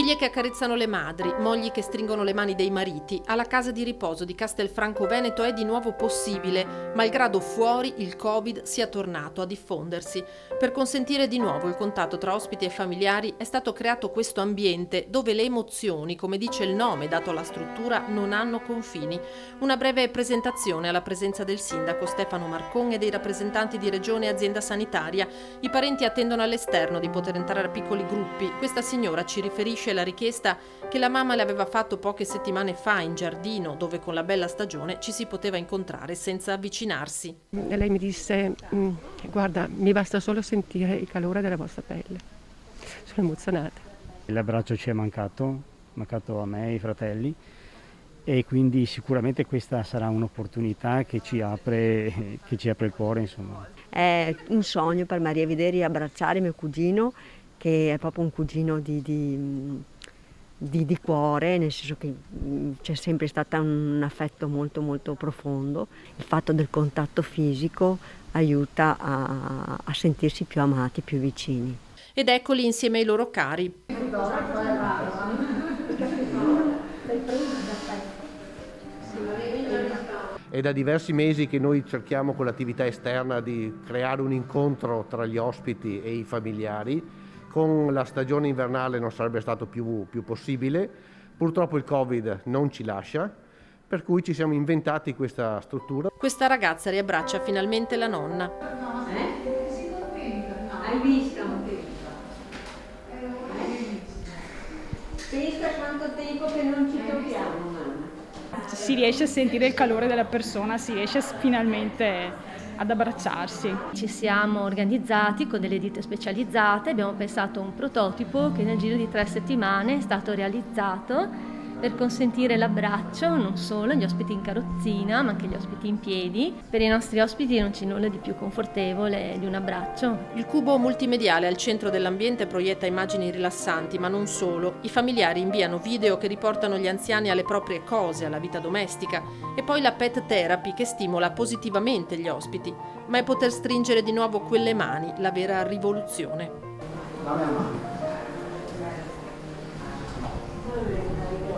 Figlie che accarezzano le madri, mogli che stringono le mani dei mariti, alla casa di riposo di Castelfranco Veneto è di nuovo possibile, malgrado fuori il Covid sia tornato a diffondersi. Per consentire di nuovo il contatto tra ospiti e familiari è stato creato questo ambiente dove le emozioni, come dice il nome dato alla struttura, non hanno confini. Una breve presentazione alla presenza del sindaco Stefano Marcon e dei rappresentanti di Regione e azienda sanitaria. I parenti attendono all'esterno di poter entrare a piccoli gruppi. Questa signora ci riferisce la richiesta che la mamma le aveva fatto poche settimane fa in giardino, dove con la bella stagione ci si poteva incontrare senza avvicinarsi. E lei mi disse: guarda, mi basta solo sentire il calore della vostra pelle. Sono emozionata. L'abbraccio ci è mancato a me e ai fratelli, e quindi sicuramente questa sarà un'opportunità che ci apre il cuore, insomma. È un sogno per Maria vedere e abbracciare mio cugino, che è proprio un cugino di cuore, nel senso che c'è sempre stato un affetto molto molto profondo. Il fatto del contatto fisico aiuta a sentirsi più amati, più vicini. Ed eccoli insieme ai loro cari. È da diversi mesi che noi cerchiamo con l'attività esterna di creare un incontro tra gli ospiti e i familiari. Con la stagione invernale non sarebbe stato più possibile. Purtroppo il Covid non ci lascia, per cui ci siamo inventati questa struttura. Questa ragazza riabbraccia finalmente la nonna. Hai visto? Pensa quanto tempo che non ci tocchiamo, mamma. Si riesce a sentire il calore della persona, si riesce finalmente ad abbracciarsi. Ci siamo organizzati con delle ditte specializzate, abbiamo pensato a un prototipo che nel giro di 3 settimane è stato realizzato per consentire l'abbraccio non solo agli ospiti in carrozzina ma anche agli ospiti in piedi. Per i nostri ospiti non c'è nulla di più confortevole di un abbraccio. Il cubo multimediale al centro dell'ambiente proietta immagini rilassanti, ma non solo. I familiari inviano video che riportano gli anziani alle proprie cose, alla vita domestica, e poi la pet therapy che stimola positivamente gli ospiti. Ma è poter stringere di nuovo quelle mani la vera rivoluzione.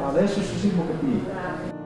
Adesso si può capire.